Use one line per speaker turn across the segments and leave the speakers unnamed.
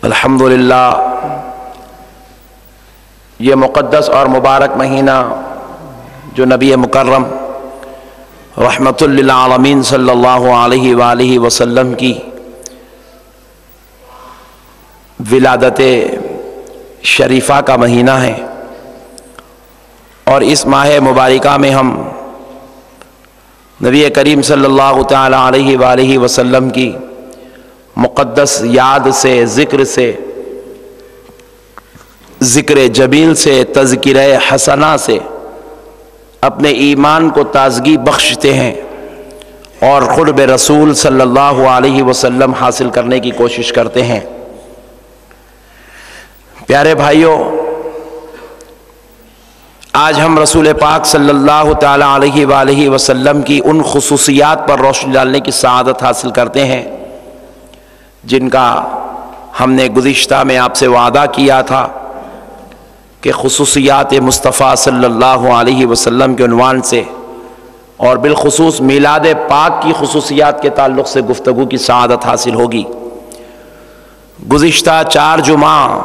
الحمدللہ یہ مقدس اور مبارک مہینہ جو نبی مکرم رحمت للعالمین صلی اللہ علیہ وآلہ وسلم کی ولادت شریفہ کا مہینہ ہے، اور اس ماہ مبارکہ میں ہم نبی کریم صلی اللہ تعالی علیہ وآلہ وسلم کی مقدس یاد سے، ذکر سے، ذکر جمیل سے، تذکرہ حسنہ سے اپنے ایمان کو تازگی بخشتے ہیں اور قرب رسول صلی اللہ علیہ وسلم حاصل کرنے کی کوشش کرتے ہیں۔ پیارے بھائیوں، آج ہم رسول پاک صلی اللہ تعالی علیہ وآلہ وسلم کی ان خصوصیات پر روشنی ڈالنے کی سعادت حاصل کرتے ہیں جن کا ہم نے گزشتہ میں آپ سے وعدہ کیا تھا کہ خصوصیات مصطفیٰ صلی اللہ علیہ وسلم کے عنوان سے اور بالخصوص میلاد پاک کی خصوصیات کے تعلق سے گفتگو کی سعادت حاصل ہوگی۔ گزشتہ 4 جمعہ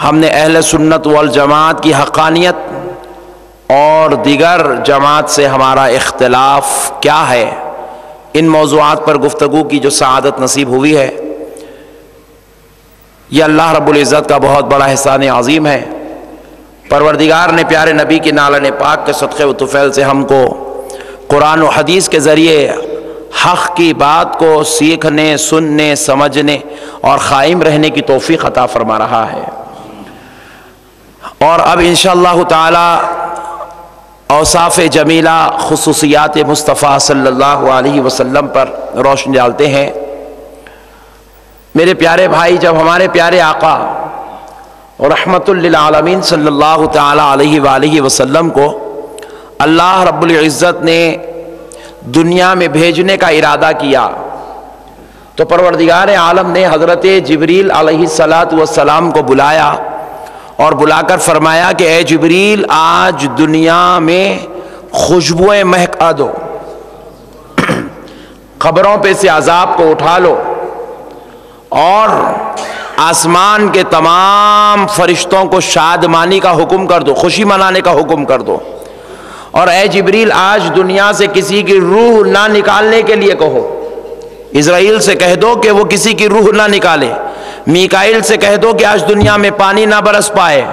ہم نے اہل سنت والجماعت کی حقانیت اور دیگر جماعت سے ہمارا اختلاف کیا ہے، ان موضوعات پر گفتگو کی جو سعادت نصیب ہوئی ہے، یہ اللہ رب العزت کا بہت بڑا احسان عظیم ہے۔ پروردگار نے پیارے نبی کی نالن پاک کے صدقے و طفیل سے ہم کو قرآن و حدیث کے ذریعے حق کی بات کو سیکھنے، سننے، سمجھنے اور قائم رہنے کی توفیق عطا فرما رہا ہے، اور اب انشاءاللہ تعالی اوصاف جمیلہ، خصوصیات مصطفیٰ صلی اللہ علیہ وسلم پر روشنی ڈالتے ہیں۔ میرے پیارے بھائی، جب ہمارے پیارے آقا اور رحمت للعالمین صلی اللہ تعالی علیہ وآلہ وسلم کو اللہ رب العزت نے دنیا میں بھیجنے کا ارادہ کیا تو پروردگار عالم نے حضرت جبریل علیہ السلام کو بلایا اور بلا کر فرمایا کہ اے جبریل، آج دنیا میں خوشبوئیں مہکا دو، قبروں پہ سے عذاب کو اٹھا لو، اور آسمان کے تمام فرشتوں کو شادمانی کا حکم کر دو، خوشی منانے کا حکم کر دو، اور اے جبریل، آج دنیا سے کسی کی روح نہ نکالنے کے لیے کہو، اسرائیل سے کہہ دو کہ وہ کسی کی روح نہ نکالے، میکائیل سے کہہ دو کہ آج دنیا میں پانی نہ برس پائے،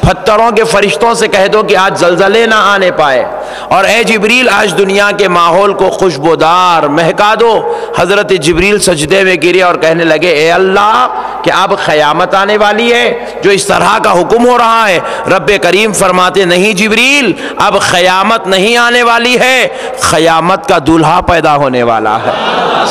پتھروں کے فرشتوں سے کہہ دو کہ آج زلزلے نہ آنے پائے، اور اے جبریل، آج دنیا کے ماحول کو خوشبودار مہکا دو۔ حضرت جبریل سجدے میں گرے اور کہنے لگے، اے اللہ، کہ اب قیامت آنے والی ہے جو اس طرح کا حکم ہو رہا ہے؟ رب کریم فرماتے، نہیں جبریل، اب قیامت نہیں آنے والی ہے، قیامت کا دولہا پیدا ہونے والا ہے،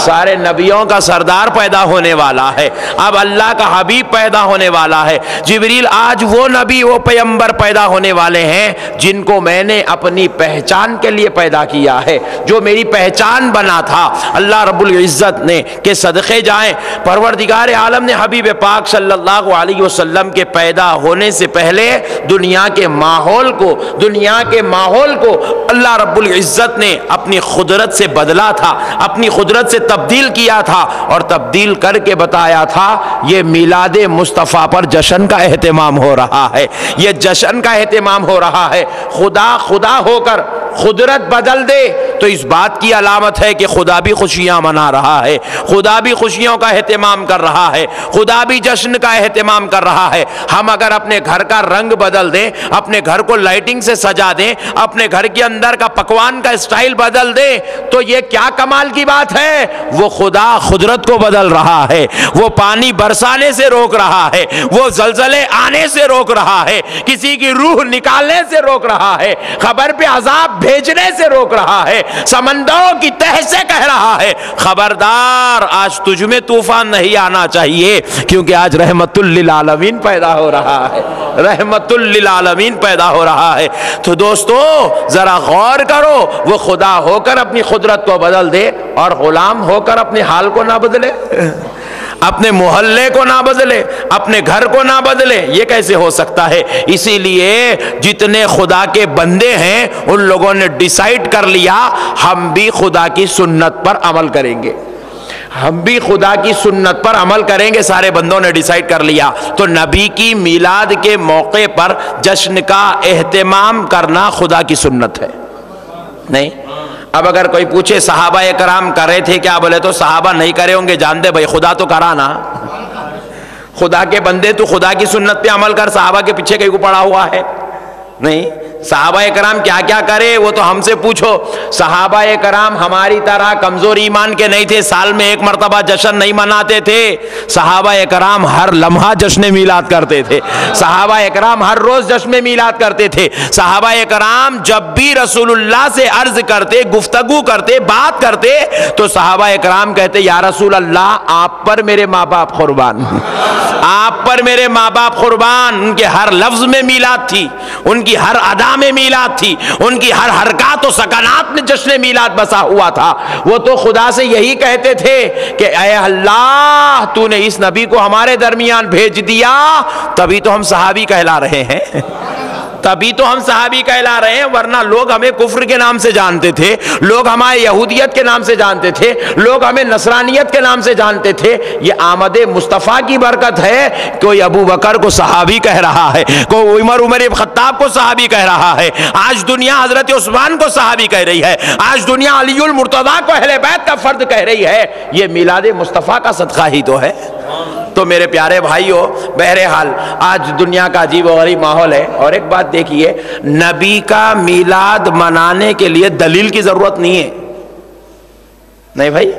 سارے نبیوں کا سردار پیدا ہونے والا ہے، اب اللہ کا حبیب پیدا ہونے والا ہے۔ جبریل، آج وہ نبی، وہ پیغمبر پیدا ہونے والے ہیں جن کو میں نے اپنی پہچان کے لیے پیدا کیا ہے، جو میری پہچان بنا تھا اللہ رب العزت نے، کہ صدقے جائیں پروردگار عالم نے حبیب پاک صلی اللہ علیہ وسلم کے پیدا ہونے سے پہلے دنیا کے ماحول کو اللہ رب العزت نے اپنی قدرت سے بدلا تھا، اپنی قدرت سے تبدیل کیا تھا، اور تبدیل کر کے بتایا تھا یہ میلاد مصطفیٰ پر جشن کا اہتمام ہو رہا ہے، یہ جشن کا اہتمام ہو رہا ہے۔ خدا ہو کر قدرت بدل دے تو اس بات کی علامت ہے کہ خدا بھی خوشیاں منا رہا ہے، خدا بھی خوشیوں کا اہتمام کر رہا ہے، خدا بھی جشن کا اہتمام کر رہا ہے۔ ہم اگر اپنے گھر کا رنگ بدل دیں، اپنے گھر کو لائٹنگ سے سجا دیں، اپنے گھر کے اندر کا پکوان کا اسٹائل بدل دیں، تو یہ کیا کمال کی بات ہے؟ وہ خدا قدرت کو بدل رہا ہے، وہ پانی برسانے سے روک رہا ہے، وہ زلزلے آنے سے روک رہا ہے، کسی کی روح نکالنے سے روک رہا ہے، خبر پہ عذاب بھیجنے سے روک رہا ہے، سمندروں کی تہ سے کہہ رہا ہے خبردار، آج تجھ میں طوفان نہیں آنا چاہیے، کیونکہ آج رحمت للعالمین پیدا ہو رہا ہے، رحمت للعالمین پیدا ہو رہا ہے۔ تو دوستو ذرا غور کرو، وہ خدا ہو کر اپنی قدرت کو بدل دے اور غلام ہو کر اپنے حال کو نہ بدلے، اپنے محلے کو نہ بدلے، اپنے گھر کو نہ بدلے، یہ کیسے ہو سکتا ہے؟ اسی لیے جتنے خدا کے بندے ہیں ان لوگوں نے ڈیسائیڈ کر لیا ہم بھی خدا کی سنت پر عمل کریں گے، ہم بھی خدا کی سنت پر عمل کریں گے، سارے بندوں نے ڈیسائیڈ کر لیا، تو نبی کی میلاد کے موقع پر جشن کا اہتمام کرنا خدا کی سنت ہے، نہیں؟ اب اگر کوئی پوچھے صحابہ کرام کر رہے تھے کیا، بولے تو صحابہ نہیں کرے ہوں گے، جان دے بھائی خدا تو کرا نا، خدا کے بندے تو خدا کی سنت پہ عمل کر، صحابہ کے پیچھے کہیں کو پڑا ہوا ہے؟ نہیں۔ صحابہ کرام کیا کیا کرے وہ تو ہم سے پوچھو۔ صحابہ کرام ہماری طرح کمزور ایمان کے نہیں تھے، سال میں ایک مرتبہ جشن نہیں مناتے تھے، صحابہ کرام ہر لمحہ جشن میلاد کرتے تھے، صحابہ کرام ہر روز جشن میلاد کرتے تھے، صحابہ کرام جب بھی رسول اللہ سے عرض کرتے، گفتگو کرتے، بات کرتے تو صحابہ کرام کہتے یا رسول اللہ آپ پر میرے ماں باپ قربان، آپ پر میرے ماں باپ قربان۔ ان کے ہر لفظ میں میلاد تھی، ان کی ہر ادا میں میلاد تھی، ان کی ہر حرکات و سکنات میں جشن میلاد بسا ہوا تھا۔ وہ تو خدا سے یہی کہتے تھے کہ اے اللہ تو نے اس نبی کو ہمارے درمیان بھیج دیا، تبھی تو ہم صحابی کہلا رہے ہیں، تبھی تو ہم صحابی کہلا رہے ہیں، ورنہ لوگ ہمیں کفر کے نام سے جانتے تھے، لوگ ہمیں یہودیت کے نام سے جانتے تھے، لوگ ہمیں نصرانیت کے نام سے جانتے تھے۔ یہ آمد مصطفیٰ کی برکت ہے، کوئی ابو بکر کو صحابی کہہ رہا ہے، کوئی عمر خطاب کو صحابی کہہ رہا ہے، آج دنیا حضرت عثمان کو صحابی کہہ رہی ہے، آج دنیا علی المرتضیٰ کو اہل بیت کا فرد کہہ رہی ہے، یہ میلاد مصطفیٰ کا صدقہ ہی تو ہے۔ تو میرے پیارے بھائیوں، بہرحال آج دنیا کا عجیب و غریب ماحول ہے، اور ایک بات دیکھیے، نبی کا میلاد منانے کے لیے دلیل کی ضرورت نہیں ہے، نہیں بھائی،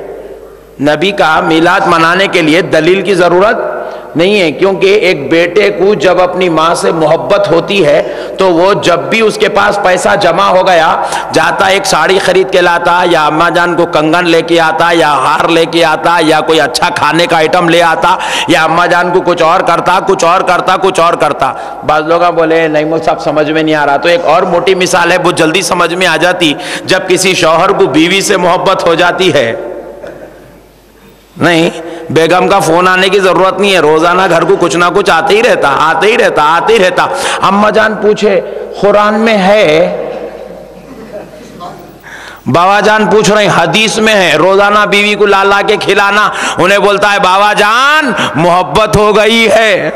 نبی کا میلاد منانے کے لیے دلیل کی ضرورت نہیں ہے، کیونکہ ایک بیٹے کو جب اپنی ماں سے محبت ہوتی ہے تو وہ جب بھی اس کے پاس پیسہ جمع ہو گیا جاتا، ایک ساڑی خرید کے لاتا، یا اماں جان کو کنگن لے کے آتا، یا ہار لے کے آتا، یا کوئی اچھا کھانے کا آئٹم لے آتا، یا اماں جان کو کچھ اور کرتا، کچھ اور کرتا، کچھ اور کرتا۔ بعض لوگ بولے نہیں مجھ صاحب سمجھ میں نہیں آ رہا، تو ایک اور موٹی مثال ہے، وہ جلدی سمجھ میں آ جاتی، جب کسی شوہر کو بیوی سے محبت ہو جاتی ہے، نہیں، بیگم کا فون آنے کی ضرورت نہیں ہے، روزانہ گھر کو کچھ نہ کچھ آتے ہی رہتا، آتے ہی رہتا، آتے ہی رہتا۔ اماں جان پوچھے قرآن میں ہے، بابا جان پوچھ رہے ہیں حدیث میں ہے، روزانہ بیوی کو لا لا کے کھلانا، انہیں بولتا ہے بابا جان محبت ہو گئی ہے،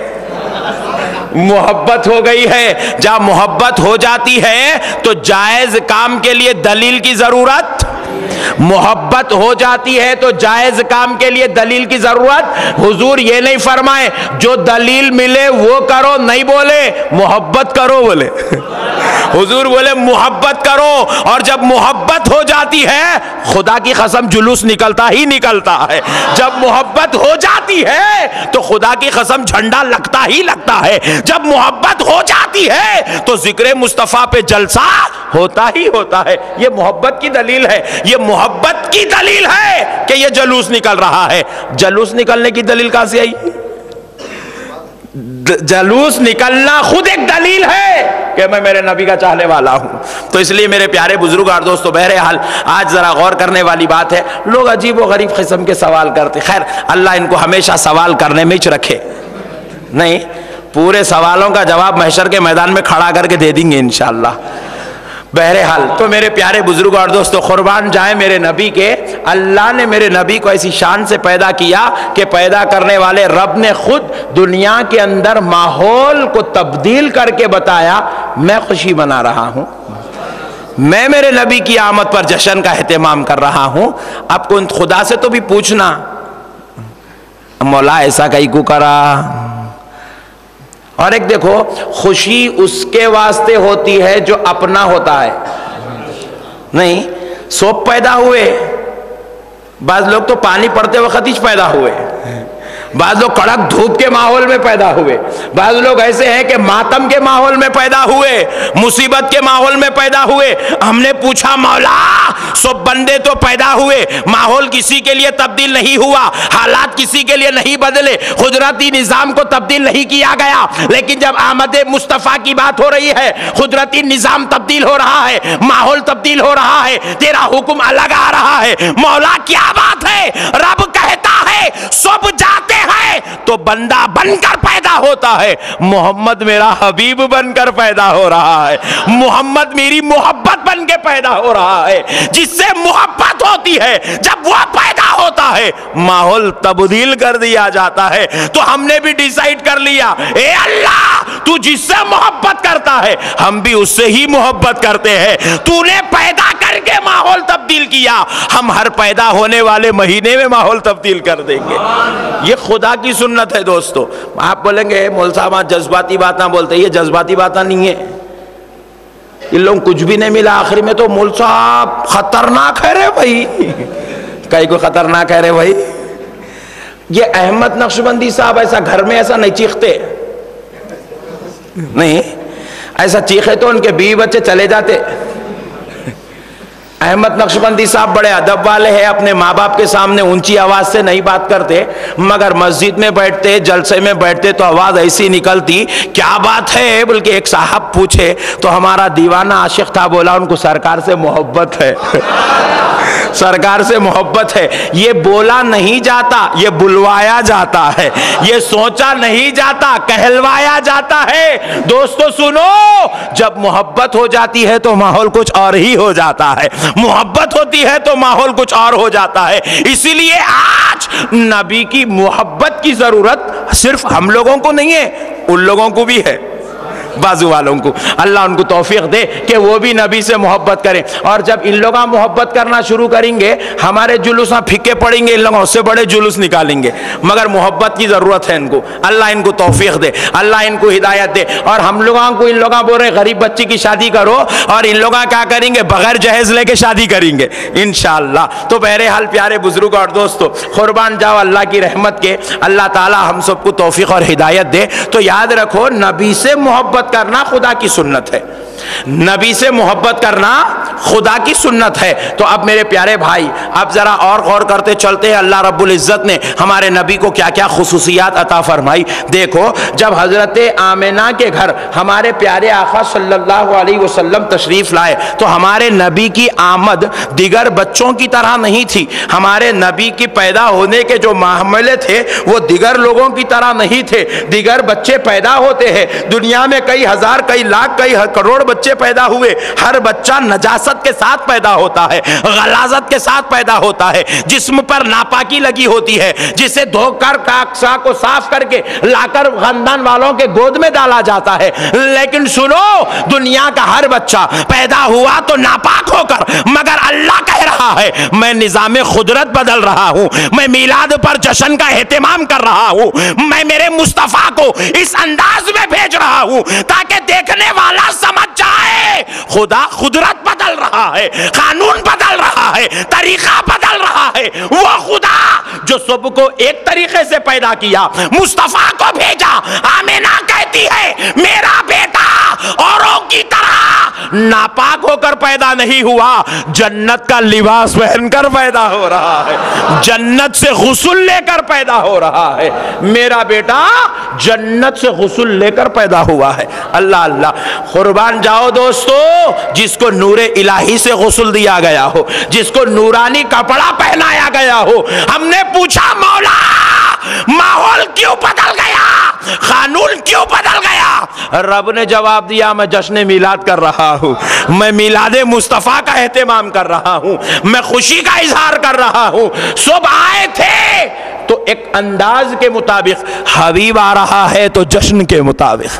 محبت ہو گئی ہے۔ جب محبت ہو جاتی ہے تو جائز کام کے لیے دلیل کی ضرورت، محبت ہو جاتی ہے تو جائز کام کے لیے دلیل کی ضرورت۔ حضور یہ نہیں فرمائے جو دلیل ملے وہ کرو، نہیں بولے محبت کرو، بولے حضور بولے محبت کرو، اور جب محبت ہو جاتی ہے خدا کی قسم جلوس نکلتا ہی نکلتا ہے، جب محبت ہو جاتی ہے تو خدا کی قسم جھنڈا لگتا ہی لگتا ہے، جب محبت ہو جاتی ہے تو ذکر مصطفیٰ پہ جلسہ ہوتا ہی ہوتا ہے۔ یہ محبت کی دلیل ہے، یہ محبت کی دلیل ہے کہ یہ جلوس نکل رہا ہے۔ جلوس نکلنے کی دلیل کہاں سے آئی؟ جلوس نکلنا خود ایک دلیل ہے کہ میں میرے نبی کا چاہنے والا ہوں۔ تو اس لیے میرے پیارے بزرگ اور دوستو، بہرحال آج ذرا غور کرنے والی بات ہے، لوگ عجیب و غریب قسم کے سوال کرتے، خیر اللہ ان کو ہمیشہ سوال کرنے میں ہی رکھے، نہیں پورے سوالوں کا جواب محشر کے میدان میں کھڑا کر کے دے دیں گے انشاءاللہ۔ بہرحال تو میرے پیارے بزرگ اور دوستو، قربان جائیں میرے نبی کے، اللہ نے میرے نبی کو ایسی شان سے پیدا کیا کہ پیدا کرنے والے رب نے خود دنیا کے اندر ماحول کو تبدیل کر کے بتایا، میں خوشی منا رہا ہوں، میں میرے نبی کی آمد پر جشن کا اہتمام کر رہا ہوں۔ اب خدا سے تو بھی پوچھنا مولا ایسا کہیں کو کرا، اور ایک دیکھو خوشی اس کے واسطے ہوتی ہے جو اپنا ہوتا ہے، نہیں سوپ پیدا ہوئے، بعض لوگ تو پانی پڑتے وقت ہی پیدا ہوئے، بعض لوگ کڑک دھوپ کے ماحول میں پیدا ہوئے، بعض لوگ ایسے ہیں کہ ماتم کے ماحول میں پیدا ہوئے، مصیبت کے ماحول میں پیدا ہوئے۔ ہم نے پوچھا مولا سب بندے تو پیدا ہوئے، ماحول کسی کے لیے تبدیل نہیں ہوا، حالات کسی کے لیے نہیں بدلے، قدرتی نظام کو تبدیل نہیں کیا گیا، لیکن جب آمد مصطفیٰ کی بات ہو رہی ہے قدرتی نظام تبدیل ہو رہا ہے، ماحول تبدیل ہو رہا ہے، تیرا حکم الگ آ رہا ہے۔ مولا کیا بات ہے، رب کہتا ہے سب جاتے ہیں تو بندہ بن کر پیدا ہوتا ہے، محمد میرا حبیب بن کر پیدا ہو رہا ہے، محمد میری محبت بن کے پیدا ہو رہا ہے۔ جس سے محبت ہوتی ہے جب وہ پیدا ہوتا رہا ہے ماحول تبدیل کر دیا جاتا ہے۔ تو ہم نے بھی ڈیسائیڈ کر لیا، اے اللہ تو جس سے محبت کرتا ہے ہم بھی اس سے ہی محبت کرتے ہیں۔ تو نے پیدا کر کے ماحول تبدیل کیا، ہم ہر پیدا ہونے والے مہینے میں ماحول تبدیل کر دیں گے۔ یہ خدا کی سنت ہے دوستو۔ آپ بولیں گے مول صاحب جذباتی باتیں بولتے، یہ جذباتی باتیں نہیں ہے، ان لوگوں کچھ بھی نہیں ملا، آخری میں تو مول صاحب خطرناک ہے رے بھائی، کئی کو خطرناک ہے رے بھائی۔ یہ احمد نقشبندی صاحب ایسا گھر میں ایسا نہیں چیختے، نہیں ایسا چیخے تو ان کے بیوی بچے چلے جاتے۔ احمد نقشبندی صاحب بڑے ادب والے ہیں، اپنے ماں باپ کے سامنے اونچی آواز سے نہیں بات کرتے، مگر مسجد میں بیٹھتے جلسے میں بیٹھتے تو آواز ایسی نکلتی، کیا بات ہے بلکہ ایک صاحب پوچھے تو ہمارا دیوانہ عاشق تھا، بولا ان کو سرکار سے محبت ہے، سرکار سے محبت ہے۔ یہ بولا نہیں جاتا، یہ بلوایا جاتا ہے، یہ سوچا نہیں جاتا، کہلوایا جاتا ہے۔ دوستو سنو، جب محبت ہو جاتی ہے تو ماحول کچھ اور ہی ہو جاتا ہے، محبت ہوتی ہے تو ماحول کچھ اور ہو جاتا ہے۔ اسی لیے آج نبی کی محبت کی ضرورت صرف ہم لوگوں کو نہیں ہے، ان لوگوں کو بھی ہے، بازو والوں کو۔ اللہ ان کو توفیق دے کہ وہ بھی نبی سے محبت کریں، اور جب ان لوگ محبت کرنا شروع کریں گے ہمارے جلوس پھکے پڑیں گے، ان لوگوں سے بڑے جلوس نکالیں گے، مگر محبت کی ضرورت ہے ان کو۔ اللہ ان کو توفیق دے، اللہ ان کو ہدایت دے۔ اور ہم لوگوں کو ان لوگوں بول رہے غریب بچی کی شادی کرو، اور ان لوگ کیا کریں گے؟ بغیر جہیز لے کے شادی کریں گے انشاءاللہ۔ تو بہرحال پیارے بزرگ اور دوستو، قربان جاؤ اللہ کی رحمت کے، اللہ تعالی ہم سب کو توفیق اور ہدایت دے۔ تو یاد رکھو نبی سے محبت کرنا خدا کی سنت ہے، نبی سے محبت کرنا خدا کی سنت ہے۔ تو اب میرے پیارے بھائی اب ذرا اور غور کرتے چلتے ہیں اللہ رب العزت نے ہمارے نبی کو کیا کیا خصوصیات عطا فرمائی۔ دیکھو جب حضرت آمنہ کے گھر ہمارے پیارے آقا صلی اللہ علیہ وسلم تشریف لائے تو ہمارے نبی کی آمد دیگر بچوں کی طرح نہیں تھی۔ ہمارے نبی کی پیدا ہونے کے جو معاملے تھے وہ دیگر لوگوں کی طرح نہیں تھے۔ دیگر بچے پیدا ہوتے ہیں، دنیا میں کئی ہزار کئی لاکھ کئی کروڑ بچے پیدا ہوئے، ہر بچہ نجاست کے ساتھ پیدا ہوتا ہے، غلاظت کے ساتھ پیدا ہوتا ہے، جسم پر ناپاکی لگی ہوتی ہے، جسے دھو کر کاکسا کو صاف کر کے لا کر خاندان والوں کے گود میں ڈالا جاتا ہے۔ لیکن سنو، دنیا کا ہر بچہ پیدا ہوا تو ناپاک ہو کر، مگر اللہ کہہ رہا ہے میں نظام قدرت بدل رہا ہوں، میں میلاد پر جشن کا اہتمام کر رہا ہوں، میں میرے مصطفیٰ کو اس انداز میں بھیج رہا ہوں تاکہ دیکھنے والا سمجھ جائے خدا قدرت بدل رہا ہے، قانون بدل رہا ہے، طریقہ بدل رہا ہے۔ وہ خدا جو سب کو ایک طریقے سے پیدا کیا، مصطفیٰ کو بھیجا۔ آمینہ کہتی ہے میرا بیٹا اوروں کی طرح ناپاک ہو کر پیدا نہیں ہوا، جنت کا لباس پہن کر پیدا ہو رہا ہے، جنت سے غسل لے کر پیدا ہو رہا ہے۔ میرا بیٹا جنت سے غسل لے کر پیدا ہوا ہے۔ اللہ اللہ، قربان جاؤ دوستو، جس کو نور الہی سے غسل دیا گیا ہو، جس کو نورانی کپڑا پہنایا گیا ہو، ہم نے پوچھا مولا ماحول کیوں بدل گیا، قانون کیوں بدل گیا؟ رب نے جواب دیا میں جشن میلاد کر رہا ہوں، میں میلاد مصطفیٰ کا اہتمام کر رہا ہوں، میں خوشی کا اظہار کر رہا ہوں۔ سب آئے تھے تو ایک انداز کے مطابق، حبیب آ رہا ہے تو جشن کے مطابق۔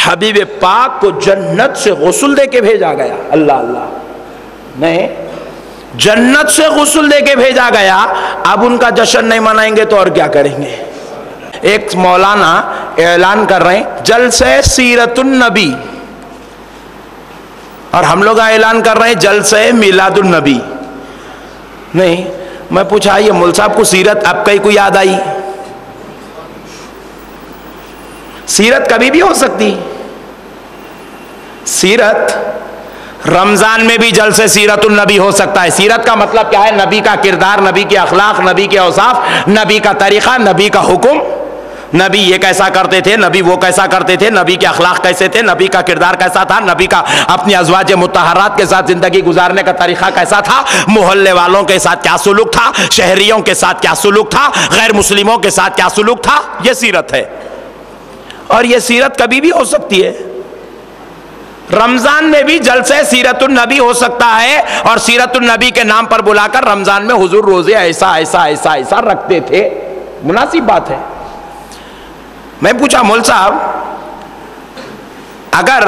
حبیب پاک کو جنت سے غسل دے کے بھیجا گیا، اللہ اللہ، نہیں جنت سے غسل دے کے بھیجا گیا۔ اب ان کا جشن نہیں منائیں گے تو اور کیا کریں گے؟ ایک مولانا اعلان کر رہے ہیں جلسہ سیرت النبی، اور ہم لوگ اعلان کر رہے ہیں جلسہ میلاد النبی۔ نہیں، میں پوچھا یہ مول صاحب کو سیرت اب کئی کو یاد آئی؟ سیرت کبھی بھی ہو سکتی، سیرت رمضان میں بھی جلسے سیرت النبی ہو سکتا ہے۔ سیرت کا مطلب کیا ہے؟ نبی کا کردار، نبی کے اخلاق، نبی کے اوصاف، نبی کا طریقہ، نبی کا حکم، نبی یہ کیسا کرتے تھے، نبی وہ کیسا کرتے تھے، نبی کے اخلاق کیسے تھے، نبی کا کردار کیسا تھا، نبی کا اپنی ازواج مطہرات کے ساتھ زندگی گزارنے کا طریقہ کیسا تھا، محلے والوں کے ساتھ کیا سلوک تھا، شہریوں کے ساتھ کیا سلوک تھا، غیر مسلموں کے ساتھ کیا سلوک تھا، یہ سیرت ہے۔ اور یہ سیرت کبھی بھی ہو سکتی ہے، رمضان میں بھی جلسہ سیرت النبی ہو سکتا ہے، اور سیرت النبی کے نام پر بلا کر رمضان میں حضور روزے ایسا ایسا ایسا ایسا رکھتے تھے، مناسب بات ہے۔ میں پوچھا مول صاحب، اگر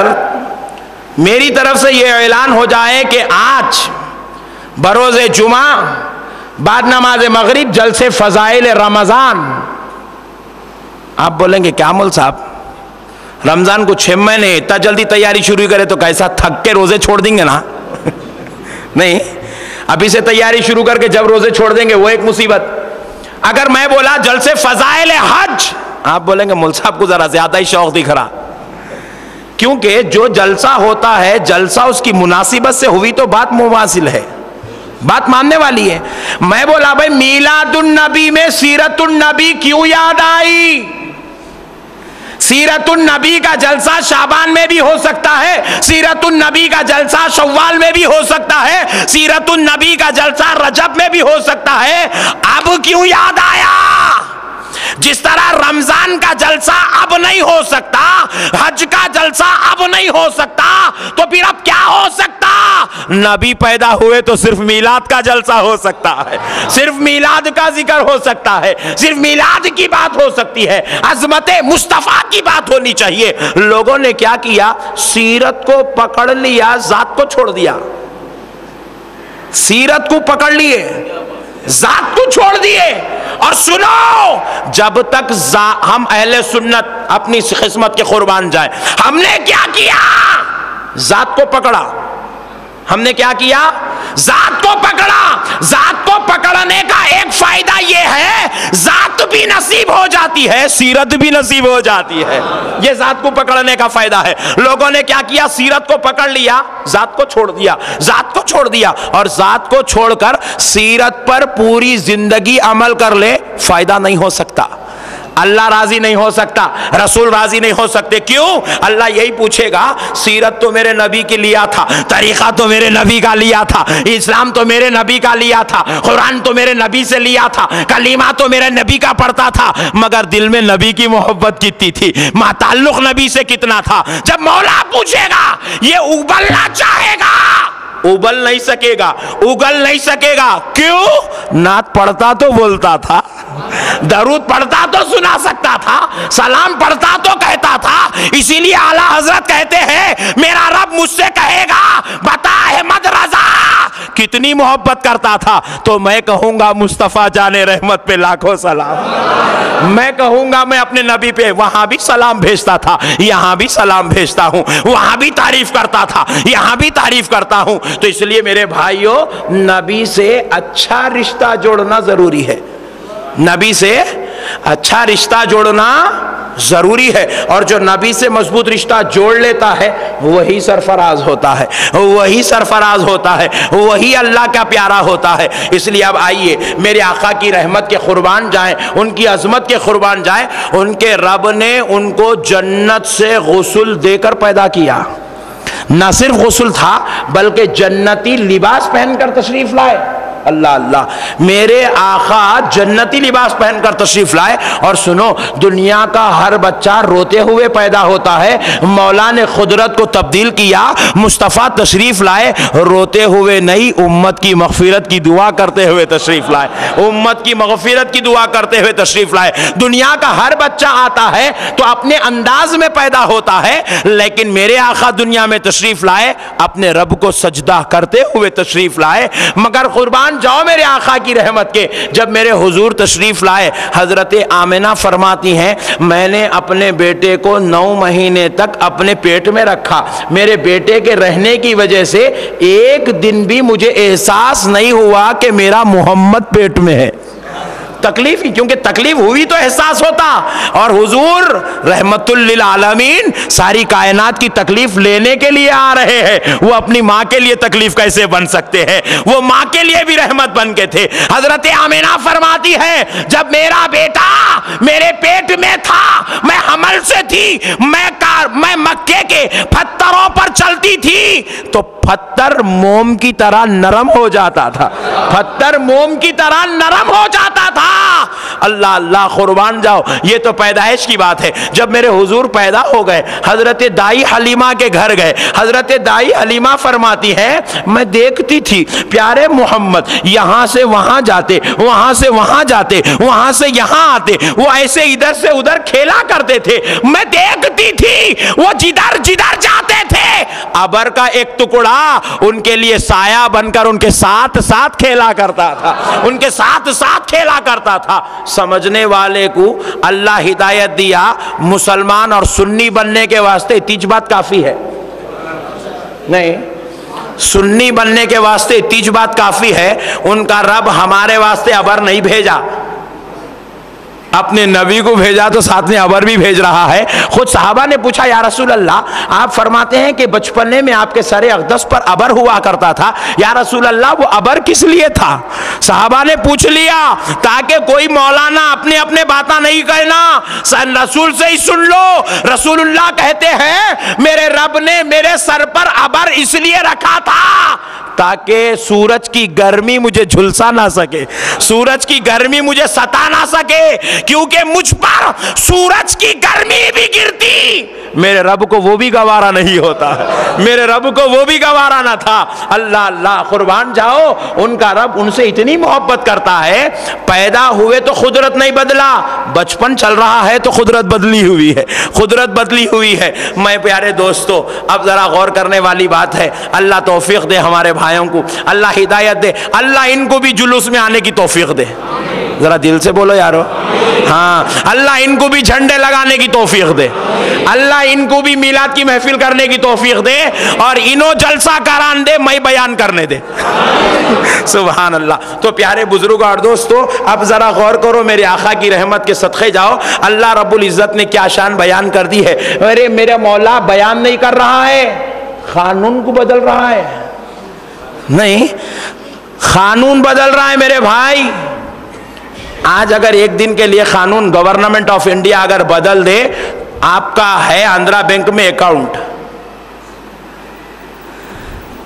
میری طرف سے یہ اعلان ہو جائے کہ آج بروز جمعہ بعد نماز مغرب جلسے فضائل رمضان، آپ بولیں گے کیا مول صاحب، رمضان کو 6 مہینے اتنا جلدی تیاری شروع کرے تو کیسا تھک کے روزے چھوڑ دیں گے نا؟ نہیں، ابھی سے تیاری شروع کر کے جب روزے چھوڑ دیں گے وہ ایک مصیبت۔ اگر میں بولا جلسے فضائل حج، آپ بولیں گے مول صاحب کو ذرا زیادہ ہی شوق دکھ رہا، کیونکہ جو جلسہ ہوتا ہے جلسہ اس کی مناسبت سے ہوئی تو بات مواصل ہے، بات ماننے والی ہے۔ میں بولا بھائی میلاد النبی میں سیرت النبی کیوں یاد آئی؟ سیرت النبی کا جلسہ شعبان میں بھی ہو سکتا ہے، سیرت النبی کا جلسہ شوال میں بھی ہو سکتا ہے، سیرت النبی کا جلسہ رجب میں بھی ہو سکتا ہے، اب کیوں یاد آیا؟ جس طرح رمضان کا جلسہ اب نہیں ہو سکتا، حج کا جلسہ اب نہیں ہو سکتا، تو پھر اب کیا ہو سکتا؟ نبی پیدا ہوئے تو صرف میلاد کا جلسہ ہو سکتا ہے، صرف میلاد کا ذکر ہو سکتا ہے، صرف میلاد کی بات ہو سکتی ہے، عظمت مصطفیٰ کی بات ہونی چاہیے۔ لوگوں نے کیا کیا؟ سیرت کو پکڑ لیا، ذات کو چھوڑ دیا۔ سیرت کو پکڑ لیے، ذات کو چھوڑ دیے۔ اور سنو، جب تک ہم اہل سنت اپنی قسمت کے قربان جائیں، ہم نے کیا کیا؟ ذات کو پکڑا۔ ہم نے کیا کیا؟ ذات کو پکڑا۔ ذات کو پکڑنے کا ایک فائدہ یہ ہے، ذات بھی نصیب ہو جاتی ہے، سیرت بھی نصیب ہو جاتی ہے۔ یہ ذات کو پکڑنے کا فائدہ ہے۔ لوگوں نے کیا کیا؟ سیرت کو پکڑ لیا، ذات کو چھوڑ دیا، ذات کو چھوڑ دیا، اور ذات کو چھوڑ کر سیرت پر پوری زندگی عمل کر لے، فائدہ نہیں ہو سکتا۔ اللہ راضی نہیں ہو سکتا، رسول راضی نہیں ہو سکتے۔ کیوں؟ اللہ یہی پوچھے گا، سیرت تو میرے نبی کی لیا تھا، طریقہ تو میرے نبی کا لیا تھا، اسلام تو میرے نبی کا لیا تھا، قرآن تو میرے نبی سے لیا تھا، کلمہ تو میرے نبی کا پڑھتا تھا، مگر دل میں نبی کی محبت کتنی تھی، ماں تعلق نبی سے کتنا تھا۔ جب مولا پوچھے گا، یہ ابلنا چاہے گا، ابل نہیں سکے گا، اگل نہیں سکے گا۔ کیوں؟ نعت پڑھتا تو بولتا تھا، درود پڑھتا تو سنا سکتا تھا، سلام پڑھتا تو کہتا تھا۔ اسی لیے اعلیٰ حضرت کہتے ہیں، میرا رب مجھ سے کہے گا، بتا احمد رضا کتنی محبت کرتا تھا، تو میں کہوں گا مصطفیٰ جان رحمت پہ لاکھوں سلام۔ میں کہوں گا میں اپنے نبی پہ وہاں بھی سلام بھیجتا تھا، یہاں بھی سلام بھیجتا ہوں، وہاں بھی تعریف کرتا تھا، یہاں بھی تعریف کرتا ہوں۔ تو اس لیے میرے بھائیوں، نبی سے اچھا رشتہ جوڑنا ضروری ہے، نبی سے اچھا رشتہ جوڑنا ضروری ہے، اور جو نبی سے مضبوط رشتہ جوڑ لیتا ہے وہی سرفراز ہوتا ہے، وہی سرفراز ہوتا ہے، وہی اللہ کا پیارا ہوتا ہے۔ اس لیے اب آئیے میرے آقا کی رحمت کے قربان جائیں، ان کی عظمت کے قربان جائیں۔ ان کے رب نے ان کو جنت سے غسل دے کر پیدا کیا، نہ صرف غسل تھا بلکہ جنتی لباس پہن کر تشریف لائے۔ اللہ اللہ، میرے آقا جنتی لباس پہن کر تشریف لائے۔ اور سنو، دنیا کا ہر بچہ روتے ہوئے پیدا ہوتا ہے، مولا نے قدرت کو تبدیل کیا، مصطفیٰ تشریف لائے، روتے ہوئے نہیں، امت کی مغفرت کی دعا کرتے ہوئے تشریف لائے، امت کی مغفرت کی دعا کرتے ہوئے تشریف لائے۔ دنیا کا ہر بچہ آتا ہے تو اپنے انداز میں پیدا ہوتا ہے، لیکن میرے آقا دنیا میں تشریف لائے، اپنے رب کو سجدہ کرتے ہوئے تشریف لائے۔ مگر قربان جاؤ میرے آقا کی رحمت کے، جب میرے حضور تشریف لائے، حضرت آمنہ فرماتی ہیں، میں نے اپنے بیٹے کو 9 مہینے تک اپنے پیٹ میں رکھا، میرے بیٹے کے رہنے کی وجہ سے ایک دن بھی مجھے احساس نہیں ہوا کہ میرا محمد پیٹ میں ہے۔ تکلیف ہی، کیونکہ تکلیف ہوئی تو احساس ہوتا، اور حضور رحمت للعالمین ساری کائنات کی تکلیف لینے کے لیے آ رہے ہیں، وہ اپنی ماں کے لیے تکلیف کیسے بن سکتے ہیں؟ وہ ماں کے لیے بھی رحمت بن کے تھے۔ حضرت آمنہ فرماتی ہے، جب میرا بیٹا میرے پیٹ میں تھا، میں حمل سے تھی، میں مکے کے پتھروں پر چلتی تھی تو پتھر موم کی طرح نرم ہو جاتا تھا، پتھر موم کی طرح نرم ہو جاتا تھا۔ اللہ اللہ قربان جاؤ، یہ تو پیدائش کی بات ہے۔ جب میرے حضور پیدا ہو گئے، حضرت دائی حلیمہ کے گھر گئے، حضرت دائی حلیمہ فرماتی ہے میں دیکھتی تھی پیارے محمد یہاں سے وہاں جاتے، وہاں سے وہاں جاتے، وہاں سے یہاں آتے، وہ ایسے ادھر سے ادھر کھیلا کرتے تھے، میں دیکھتی تھی وہ جدھر جدھر جاتے تھے ابر کا ایک ٹکڑا ان کے لیے سایہ بن کر ان کے ساتھ ساتھ کھیلا کرتا تھا، ان کے ساتھ ساتھ کھیلا کرتا تھا۔ سمجھنے والے کو اللہ ہدایت دیا، مسلمان اور سنی بننے کے واسطے تیج بات کافی ہے نہیں، سنی بننے کے واسطے تیج بات کافی ہے۔ ان کا رب ہمارے واسطے ابر نہیں بھیجا، اپنے نبی کو بھیجا تو ساتھ میں ابر بھی بھیج رہا ہے۔ خود صحابہ نے پوچھا یا رسول اللہ، آپ فرماتے ہیں کہ بچپنے میں آپ کے سر اقدس پر ابر ہوا کرتا تھا، یا رسول اللہ وہ ابر کس لیے تھا؟ صحابہ نے پوچھ لیا تاکہ کوئی مولانا اپنے اپنے باتیں نہیں کہنا، رسول سے ہی سن لو۔ رسول اللہ کہتے ہیں میرے رب نے میرے سر پر ابر اس لیے رکھا تھا تاکہ سورج کی گرمی مجھے جھلسا نہ سکے، سورج کی گرمی مجھے ستا نہ سکے، کیونکہ مجھ پر سورج کی گرمی بھی گرتی میرے رب کو وہ بھی گوارا نہیں ہوتا، میرے رب کو وہ بھی گوارا نہ تھا۔ اللہ اللہ قربان جاؤ، ان کا رب ان سے اتنی محبت کرتا ہے۔ پیدا ہوئے تو قدرت نہیں بدلا، بچپن چل رہا ہے تو قدرت بدلی ہوئی ہے، قدرت بدلی ہوئی ہے۔ میں پیارے دوستو اب ذرا غور کرنے والی بات ہے، اللہ توفیق دے ہمارے بھائیوں کو، اللہ ہدایت دے، اللہ ان کو بھی جلوس میں آنے کی توفیق دے، ذرا دل سے بولو یارو، ہاں اللہ ان کو بھی جھنڈے لگانے کی توفیق دے، اللہ ان کو بھی میلاد کی محفل کرنے کی توفیق دے، اور انہوں جلسہ کران دے میں بیان کرنے دے۔ سبحان اللہ۔ تو پیارے بزرگ اور دوستو اب ذرا غور کرو، میرے آقا کی رحمت کے صدقے جاؤ، اللہ رب العزت نے کیا شان بیان کر دی ہے۔ میرے مولا بیان نہیں کر رہا ہے، قانون کو بدل رہا ہے، نہیں قانون بدل رہا ہے میرے بھائی۔ آج اگر ایک دن کے لیے قانون گورنمنٹ آف انڈیا اگر بدل دے، آپ کا ہے آندھرا بینک میں اکاؤنٹ،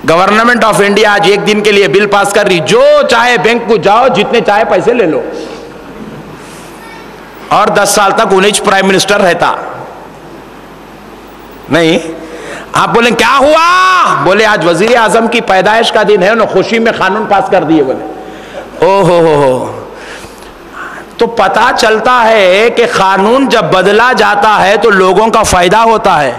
گورنمنٹ آف انڈیا آج ایک دن کے لیے بل پاس کر رہی، جو چاہے بینک کو جاؤ جتنے چاہے پیسے لے لو، اور 10 سال تک انہیں پرائم منسٹر رہتا نہیں۔ آپ بولیں کیا ہوا؟ بولے آج وزیر اعظم کی پیدائش کا دن ہے، انہوں خوشی میں قانون پاس کر دیے۔ بولے او ہو۔ تو پتا چلتا ہے کہ قانون جب بدلا جاتا ہے تو لوگوں کا فائدہ ہوتا ہے،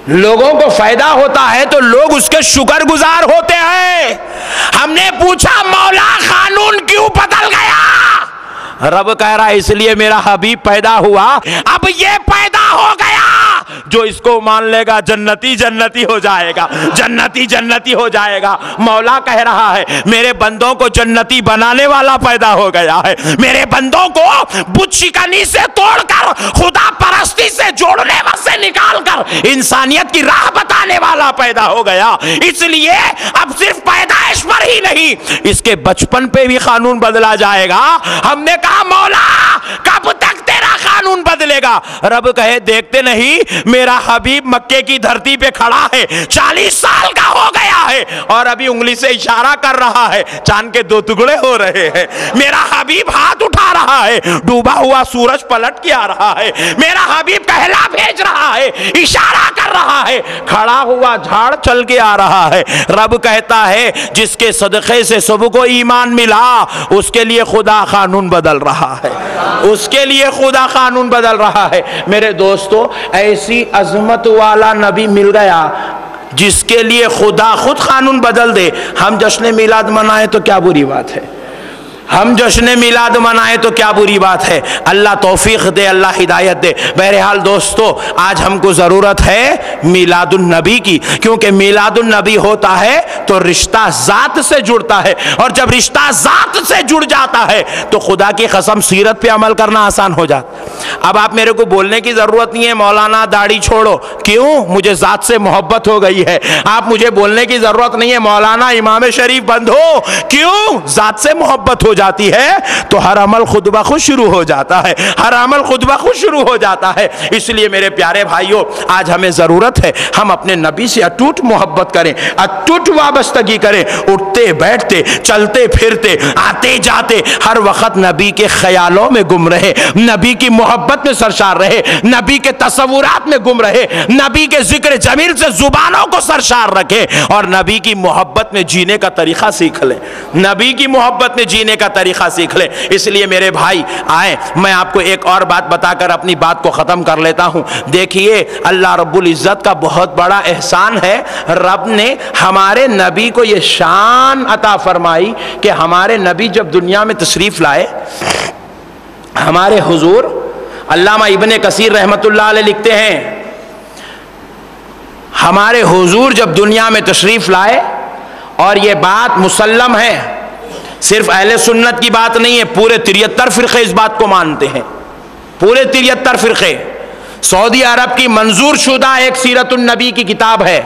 لوگوں کو فائدہ ہوتا ہے تو لوگ اس کے شکر گزار ہوتے ہیں۔ ہم نے پوچھا مولا قانون کیوں بدل گیا؟ رب کہہ رہا ہے اس لیے میرا حبیب پیدا ہوا، اب یہ پیدا ہو گیا، جو اس کو مان لے گا جنتی جنتی ہو جائے گا، جنتی جنتی ہو جائے گا۔ مولا کہہ رہا ہے میرے بندوں کو جنتی بنانے والا پیدا ہو گیا ہے، میرے بندوں کو بت شکنی سے توڑ کر خدا پرستی سے جوڑنے سے نکال کر انسانیت کی راہ بتانے والا پیدا ہو گیا۔ اس لیے اب صرف پیدائش پر ہی نہیں، اس کے بچپن پہ بھی قانون بدلا جائے گا۔ ہم نے کہا مولا کب تک تیرا قانون بدلے گا؟ رب کہے دیکھتے نہیں میرا حبیب مکے کی دھرتی پہ کھڑا ہے، 40 سال کا ہو گیا ہے، اور ابھی انگلی سے اشارہ کر رہا ہے، چاند کے 2 ٹکڑے ہو رہے ہیں، میرا حبیب ہاتھ اٹھا رہا ہے، ڈوبا ہوا سورج پلٹ کے آ رہا ہے، میرا حبیب کہلا بھیج رہا ہے، اشارہ کر رہا ہے، کھڑا ہوا جھاڑ چل کے آ رہا ہے۔ رب کہتا ہے جس کے صدقے سے سب کو ایمان ملا، اس کے لیے خدا قانون بدل رہا ہے، اس کے لیے خدا قانون بدل رہا ہے۔ میرے دوستو ایسی عظمت والا نبی مل گیا جس کے لیے خدا خود قانون بدل دے۔ ہم جشن میلاد منائیں تو کیا بری بات ہے، ہم جشن میلاد منائیں تو کیا بری بات ہے۔ اللہ توفیق دے، اللہ ہدایت دے۔ بہرحال دوستو آج ہم کو ضرورت ہے میلاد النبی کی، کیونکہ میلاد النبی ہوتا ہے تو رشتہ ذات سے جڑتا ہے، اور جب رشتہ ذات سے جڑ جاتا ہے تو خدا کی قسم سیرت پہ عمل کرنا آسان ہو جاتا۔ اب آپ میرے کو بولنے کی ضرورت نہیں ہے مولانا داڑھی چھوڑو، کیوں؟ مجھے ذات سے محبت ہو گئی ہے۔ آپ مجھے بولنے کی ضرورت نہیں ہے مولانا امام شریف بند ہو، کیوں؟ ذات سے محبت ہو جاتی ہے تو ہر عمل خود بخود شروع ہو جاتا ہے، ہر عمل خود بخود شروع ہو جاتا ہے۔ اس لیے میرے پیارے بھائیوں، آج ہمیں ضرورت ہے ہم اپنے نبی سے اٹوٹ محبت کریں، اٹوٹ وابستگی کریں، اٹھتے بیٹھتے چلتے پھرتے آتے جاتے ہر وقت نبی کے خیالوں میں گم رہے، نبی کی محبت میں سرشار رہے، نبی کے تصورات میں گم رہے، نبی کے ذکر جمیل سے زبانوں کو سرشار رکھے اور نبی کی محبت میں جینے کا طریقہ سیکھ لیں، نبی کی محبت میں جینے کا طریقہ سیکھ لیں۔ اس لیے میرے بھائی آئیں، میں آپ کو ایک اور بات بتا کر اپنی بات کو ختم کر لیتا ہوں۔ دیکھیے اللہ رب العزت کا بہت بڑا احسان ہے، رب نے ہمارے نبی کو یہ شان عطا فرمائی کہ ہمارے نبی جب دنیا میں تشریف لائے، ہمارے حضور، علامہ ابن کثیر رحمت اللہ علیہ لکھتے ہیں، ہمارے حضور جب دنیا میں تشریف لائے، اور یہ بات مسلم ہے، صرف اہل سنت کی بات نہیں ہے، پورے 73 فرقے اس بات کو مانتے ہیں، پورے 73 فرقے۔ سعودی عرب کی منظور شدہ ایک سیرت النبی کی کتاب ہے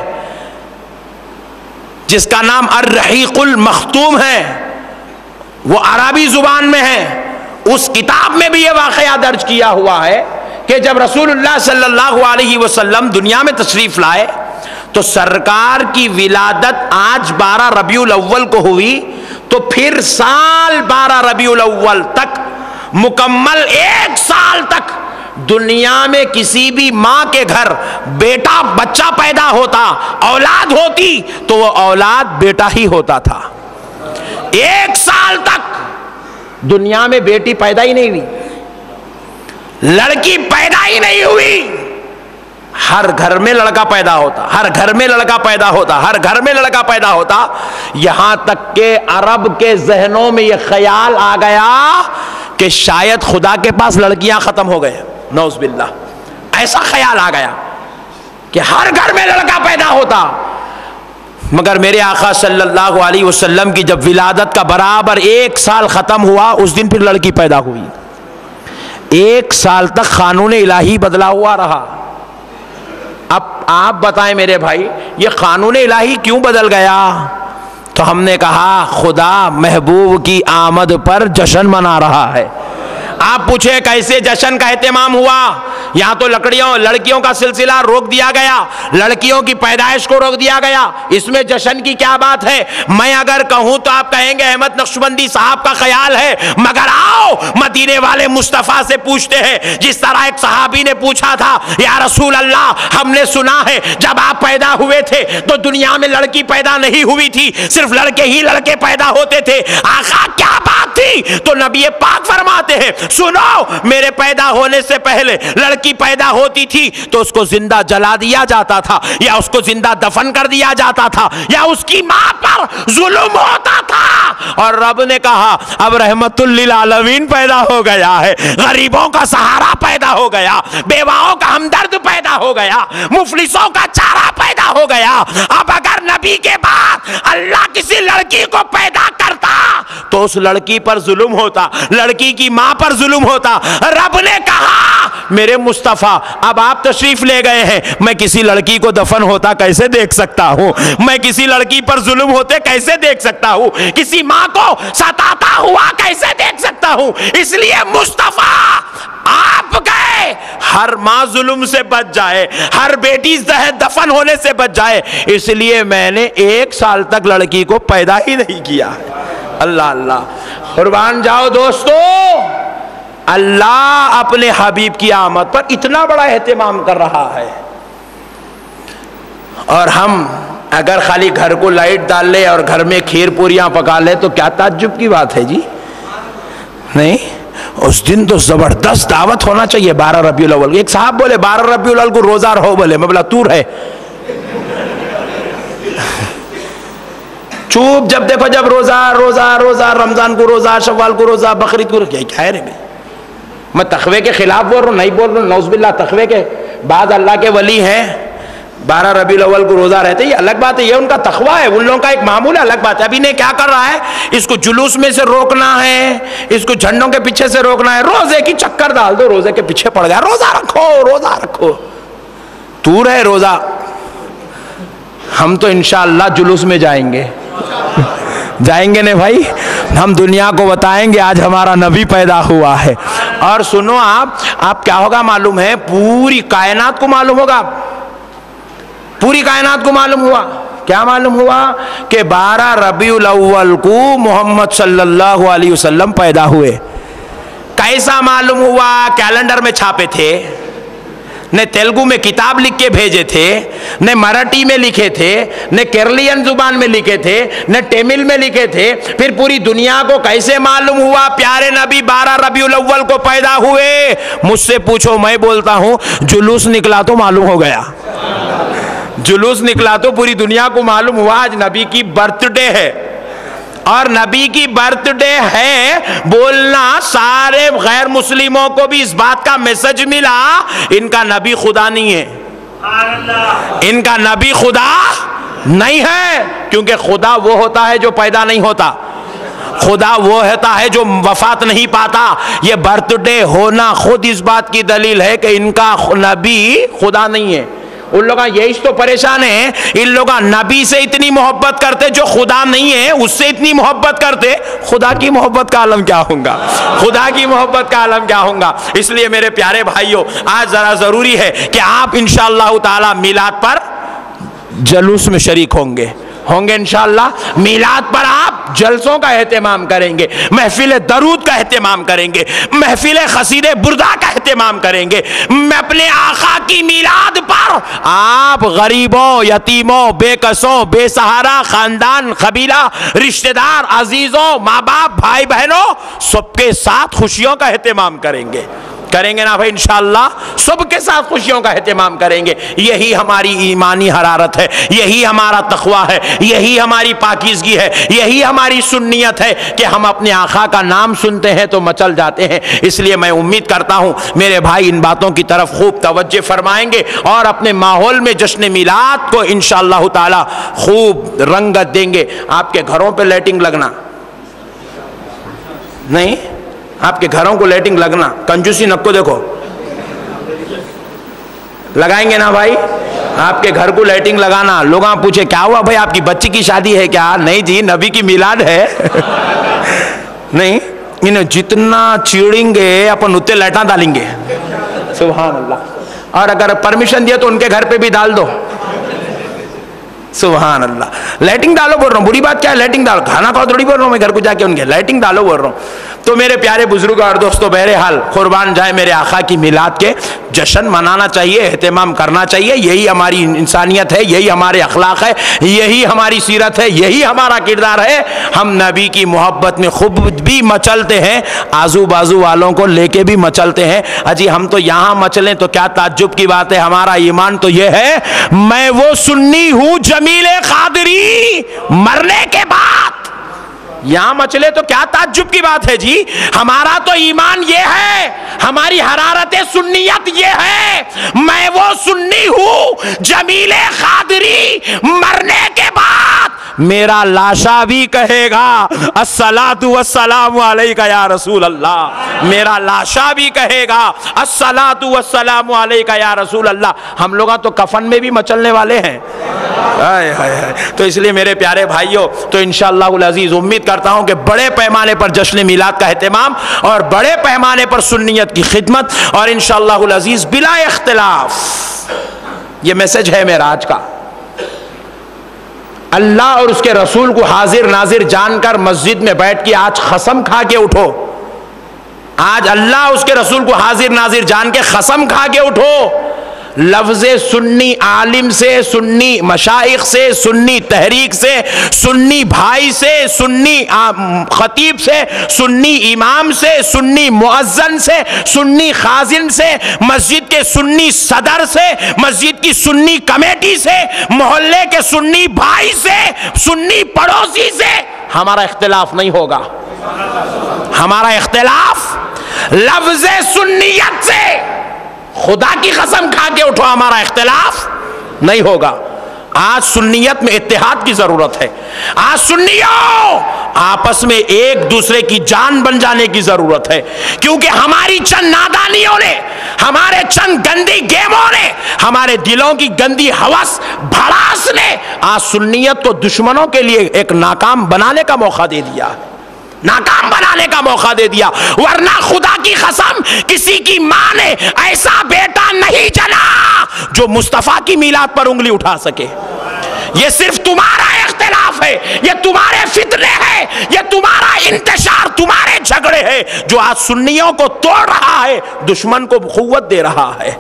جس کا نام الرحیق المختوم ہے، وہ عربی زبان میں ہے۔ اس کتاب میں بھی یہ واقعہ درج کیا ہوا ہے کہ جب رسول اللہ صلی اللہ علیہ وسلم دنیا میں تشریف لائے تو سرکار کی ولادت آج 12 ربیع الاول کو ہوئی، تو پھر سال 12 ربیع الاول تک، مکمل 1 سال تک دنیا میں کسی بھی ماں کے گھر بیٹا بچہ پیدا ہوتا، اولاد ہوتی تو وہ اولاد بیٹا ہی ہوتا تھا۔ 1 سال تک دنیا میں بیٹی پیدا ہی نہیں ہوئی، لڑکی پیدا ہی نہیں ہوئی، ہر گھر میں لڑکا پیدا ہوتا، ہر گھر میں لڑکا پیدا ہوتا، ہر گھر میں لڑکا پیدا ہوتا، یہاں تک کہ عرب کے ذہنوں میں یہ خیال آ گیا کہ شاید خدا کے پاس لڑکیاں ختم ہو گئے، نعوذ باللہ، ایسا خیال آ گیا کہ ہر گھر میں لڑکا پیدا ہوتا۔ مگر میرے آقا صلی اللہ علیہ وسلم کی جب ولادت کا برابر 1 سال ختم ہوا، اس دن پھر لڑکی پیدا ہوئی۔ 1 سال تک قانون الہی بدلا ہوا رہا۔ اب آپ بتائیں میرے بھائی، یہ قانون الہی کیوں بدل گیا؟ تو ہم نے کہا خدا محبوب کی آمد پر جشن منا رہا ہے۔ آپ پوچھے کیسے جشن کا اہتمام ہوا؟ یہاں تو لڑکیوں کا سلسلہ روک دیا گیا، لڑکیوں کی پیدائش کو روک دیا گیا، اس میں جشن کی کیا بات ہے؟ میں اگر کہوں تو آپ کہیں گے احمد نقشبندی صاحب کا خیال ہے، مگر آؤ مدینے والے مصطفیٰ سے پوچھتے ہیں، جس طرح ایک صحابی نے پوچھا تھا، یا رسول اللہ ہم نے سنا ہے جب آپ پیدا ہوئے تھے تو دنیا میں لڑکی پیدا نہیں ہوئی تھی، صرف لڑکے ہی لڑکے پیدا ہوتے تھے، آقا کیا بات تھی؟ تو نبی پاک فرماتے ہیں سنو، میرے پیدا ہونے سے پہلے لڑکی پیدا ہوتی تھی تو اس کو زندہ جلا دیا جاتا تھا، یا اس کو زندہ دفن کر دیا جاتا تھا، یا اس کی ماں پر ظلم ہوتا تھا۔ اور رب نے کہا اب رحمت للعالمین پیدا ہو گیا ہے، غریبوں کا سہارا پیدا ہو گیا، بیواؤں کا ہمدرد پیدا ہو گیا، مفلسوں کا چارہ پیدا ہو گیا۔ اب اگر نبی کے بعد اللہ کسی لڑکی کو پیدا کرتا تو اس لڑکی پر ظلم ہوتا، لڑکی کی ماں پر ظلم ہوتا۔ رب نے کہا میرے مصطفیٰ اب آپ تشریف لے گئے ہیں، میں کسی لڑکی کو دفن ہوتا کیسے دیکھ سکتا ہوں؟ میں کسی لڑکی پر ظلم ہوتے کیسے دیکھ سکتا ہوں؟ کسی ماں کو ستاتا ہوا کیسے دیکھ سکتا ہوں؟ اس لیے مصطفیٰ آپ گئے، ہر ماں ظلم سے بچ جائے، ہر بیٹی دفن ہونے سے بچ جائے، اس لیے میں نے 1 سال تک لڑکی کو پیدا ہی نہیں کیا۔ اللہ اللہ، قربان جاؤ دوستو، اللہ اپنے حبیب کی آمد پر اتنا بڑا اہتمام کر رہا ہے، اور ہم اگر خالی گھر کو لائٹ ڈال لے اور گھر میں کھیر پوریاں پکا لے تو کیا تعجب کی بات ہے جی؟ نہیں، اس دن تو زبردست دعوت ہونا چاہیے 12 ربیع الاول۔ ایک صاحب بولے 12 ربیع الاول کو روزہ رہو، بولے میں بولا تو رہے چوپ، جب دیکھو جب روزہ روزہ روزہ، رمضان کو روزہ، شوال کو روزہ، بقرعید کو روزہ، کیا ہے رے؟ میں تقوی کے خلاف بول رہا ہوں، نہیں بول رہا ہوں، نعوذ باللہ، تقوی کے بعض اللہ کے ولی ہیں 12 ربیع الاول کو روزہ رہتے، یہ الگ بات ہے، یہ ان کا تقوی ہے، ان لوگوں کا ایک معمول ہے، الگ بات ہے۔ ابھی نے کیا کر رہا ہے، اس کو جلوس میں سے روکنا ہے، اس کو جھنڈوں کے پیچھے سے روکنا ہے، روزے کی چکر ڈال دو، روزے کے پیچھے پڑ گیا، روزہ رکھو روزہ رکھو، تو رہے روزہ، ہم تو انشاءاللہ جلوس میں جائیں گے، جائیں گے نا بھائی؟ ہم دنیا کو بتائیں گے آج ہمارا نبی پیدا ہوا ہے۔ اور سنو آپ کیا ہوگا معلوم ہے؟ پوری کائنات کو معلوم ہوگا، پوری کائنات کو معلوم ہوا، کیا معلوم ہوا؟ کہ 12 ربیع الاول کو محمد صلی اللہ علیہ وسلم پیدا ہوئے۔ کیسا معلوم ہوا؟ کیلنڈر میں چھاپے تھے، نہ تیلگو میں کتاب لکھ کے بھیجے تھے، نہ مراٹھی میں لکھے تھے، نہ کیرلین زبان میں لکھے تھے، نہ تمل میں لکھے تھے۔ پھر پوری دنیا کو کیسے معلوم ہوا پیارے نبی 12 ربیع الاول کو پیدا ہوئے؟ مجھ سے پوچھو، میں بولتا ہوں جلوس نکلا تو معلوم ہو گیا، جلوس نکلا تو پوری دنیا کو معلوم ہوا آج نبی کی برتھ ڈے ہے۔ اور نبی کی برتھ ڈے ہے بولنا، سارے غیر مسلموں کو بھی اس بات کا میسج ملا ان کا نبی خدا نہیں ہے، ان کا نبی خدا نہیں ہے، کیونکہ خدا وہ ہوتا ہے جو پیدا نہیں ہوتا، خدا وہ ہوتا ہے جو وفات نہیں پاتا۔ یہ برتھ ڈے ہونا خود اس بات کی دلیل ہے کہ ان کا نبی خدا نہیں ہے۔ ان لوگ یہی تو پریشان ہیں، ان لوگ نبی سے اتنی محبت کرتے جو خدا نہیں ہے، اس سے اتنی محبت کرتے، خدا کی محبت کا عالم کیا ہوگا، خدا کی محبت کا عالم کیا ہوگا۔ اس لیے میرے پیارے بھائیوں، آج ذرا ضروری ہے کہ آپ انشاءاللہ تعالی میلاد پر جلوس میں شریک ہوں گے انشاءاللہ۔ میلاد پر آپ جلسوں کا اہتمام کریں گے، محفل درود کا اہتمام کریں گے، محفل قصید بردہ کا اہتمام کریں گے۔ میں اپنے آقا کی میلاد پر آپ غریبوں، یتیموں، بے کسوں، بے سہارا، خاندان، قبیلہ، رشتہ دار، عزیزوں، ماں باپ، بھائی بہنوں، سب کے ساتھ خوشیوں کا اہتمام کریں گے نا بھائی انشاءاللہ، سب کے ساتھ خوشیوں کا اہتمام کریں گے۔ یہی ہماری ایمانی حرارت ہے، یہی ہمارا تقویٰ ہے، یہی ہماری پاکیزگی ہے، یہی ہماری سنیت ہے کہ ہم اپنے آقا کا نام سنتے ہیں تو مچل جاتے ہیں۔ اس لیے میں امید کرتا ہوں میرے بھائی ان باتوں کی طرف خوب توجہ فرمائیں گے اور اپنے ماحول میں جشن میلاد کو انشاءاللہ تعالی خوب رنگت دیں گے۔ آپ کے گھروں پہ لائٹنگ لگنا نہیں، آپ کے گھروں کو لائٹنگ لگنا، کنجوسی نکو دیکھو، لگائیں گے نا بھائی؟ آپ کے گھر کو لائٹنگ لگانا۔ لوگ پوچھے کیا ہوا بھائی، آپ کی بچی کی شادی ہے کیا؟ نہیں جی، نبی کی میلاد ہے۔ نہیں، انہیں جتنا چیڑیں گے اپن اتنے لائٹاں ڈالیں گے، سبحان اللہ۔ اور اگر پرمیشن دیا تو ان کے گھر پہ بھی ڈال دو، سبحان اللہ۔ لائٹنگ ڈالو بول رہا ہوں، بری بات کیا ہے؟ لائٹنگ ڈالو، کھانا کھاؤ تھوڑی بول رہا ہوں میں، گھر کو جا کے ان کے لائٹنگ ڈالو بول رہا ہوں۔ تو میرے پیارے بزرگ اور دوستو، بہرحال قربان جائے میرے آقا کی میلاد کے جشن منانا چاہیے، اہتمام کرنا چاہیے۔ یہی ہماری انسانیت ہے، یہی ہمارے اخلاق ہے، یہی ہماری سیرت ہے، یہی ہمارا کردار ہے۔ ہم نبی کی محبت میں خود بھی مچلتے ہیں، آزو بازو والوں کو لے کے بھی مچلتے ہیں۔ اجی ہم تو یہاں مچلیں تو کیا تعجب کی بات ہے، ہمارا ایمان تو یہ ہے میں وہ سنی ہوں جمیل قادری، مرنے کے بعد یہاں مچلے تو کیا تعجب کی بات ہے جی۔ ہمارا تو ایمان یہ ہے، ہماری حرارت سنیت یہ ہے، میں وہ سنی ہوں جمیل قادری، مرنے کے بعد میرا لاشا بھی کہے گا الصلاۃ والسلام علیکہ یا رسول اللہ، میرا لاشا بھی کہے گا الصلاۃ والسلام علیکہ یا رسول اللہ۔ ہم لوگ تو کفن میں بھی مچلنے والے ہیں۔ تو اس لیے میرے پیارے بھائیوں، تو انشاءاللہ العزیز امید کرتا ہوں کہ بڑے پیمانے پر جشن میلاد کا اہتمام اور بڑے پیمانے پر سنیت کی خدمت، اور انشاءاللہ العزیز بلا اختلاف یہ میسج ہے میرا آج کا۔ اللہ اور اس کے رسول کو حاضر ناظر جان کر مسجد میں بیٹھ کے آج قسم کھا کے اٹھو، آج اللہ اور اس کے رسول کو حاضر ناظر جان کے قسم کھا کے اٹھو، لفظ سنی عالم سے، سنی مشائخ سے، سنی تحریک سے، سنی بھائی سے، سنی خطیب سے، سنی امام سے، سنی مؤذن سے، سنی خازن سے، مسجد کے سنی صدر سے، مسجد کی سنی کمیٹی سے، محلے کے سنی بھائی سے، سنی پڑوسی سے ہمارا اختلاف نہیں ہوگا۔ ہمارا اختلاف لفظ سنیت سے، خدا کی قسم کھا کے اٹھو، ہمارا اختلاف نہیں ہوگا۔ آج سنیت میں اتحاد کی ضرورت ہے۔ آج سنیوں، آپس میں ایک دوسرے کی جان بن جانے کی ضرورت ہے، کیونکہ ہماری چند نادانیوں نے، ہمارے چند گندی گیموں نے، ہمارے دلوں کی گندی ہوس بھڑاس نے آج سنیت کو دشمنوں کے لیے ایک ناکام بنانے کا موقع دے دیا، ناکام بنانے کا موقع دے دیا۔ ورنہ خدا کی قسم کسی کی ماں نے ایسا بیٹا نہیں جنا جو مصطفیٰ کی میلاد پر انگلی اٹھا سکے۔ یہ صرف تمہارا اختلاف ہے، یہ تمہارے فتنے ہیں، یہ تمہارا انتشار، تمہارے جھگڑے ہیں جو آج سنیوں کو توڑ رہا ہے، دشمن کو قوت دے رہا ہے،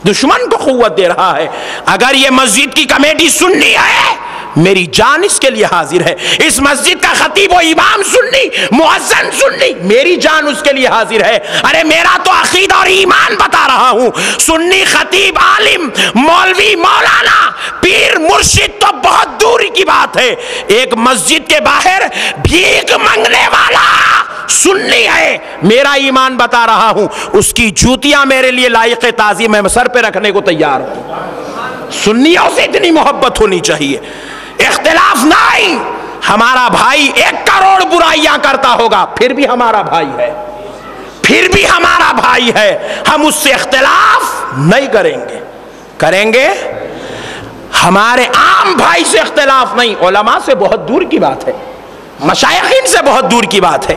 دشمن کو قوت دے رہا ہے۔ اگر یہ مسجد کی کمیٹی سنی ہے، میری جان اس کے لیے حاضر ہے۔ اس مسجد کا خطیب و امام سنی، مؤذن سنی، میری جان اس کے لیے حاضر ہے۔ ارے میرا تو عقیدہ اور ایمان بتا رہا ہوں۔ سنی خطیب، عالم، مولوی، مولانا، پیر، مرشد تو بہت دوری کی بات ہے، ایک مسجد کے باہر بھیک مانگنے والا سنی ہے، میرا ایمان بتا رہا ہوں، اس کی جوتیاں میرے لیے لائق تعظیم، میں سر پہ رکھنے کو تیار ہوں۔ سنیوں سے اتنی محبت ہونی چاہیے، اختلاف نہیں۔ ہمارا بھائی 1 کروڑ برائیاں کرتا ہوگا، پھر بھی ہمارا بھائی ہے، پھر بھی ہمارا بھائی ہے، ہم اس سے اختلاف نہیں کریں گے۔ کریں گے ہمارے عام بھائی سے اختلاف نہیں، علماء سے بہت دور کی بات ہے، مشائخین سے بہت دور کی بات ہے۔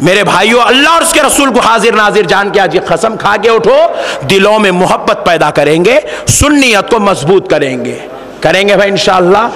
میرے بھائیوں، اللہ اور اس کے رسول کو حاضر ناظر جان کے آج یہ قسم کھا کے اٹھو، دلوں میں محبت پیدا کریں گے، سنیت کو مضبوط کریں گے بھائی انشاءاللہ۔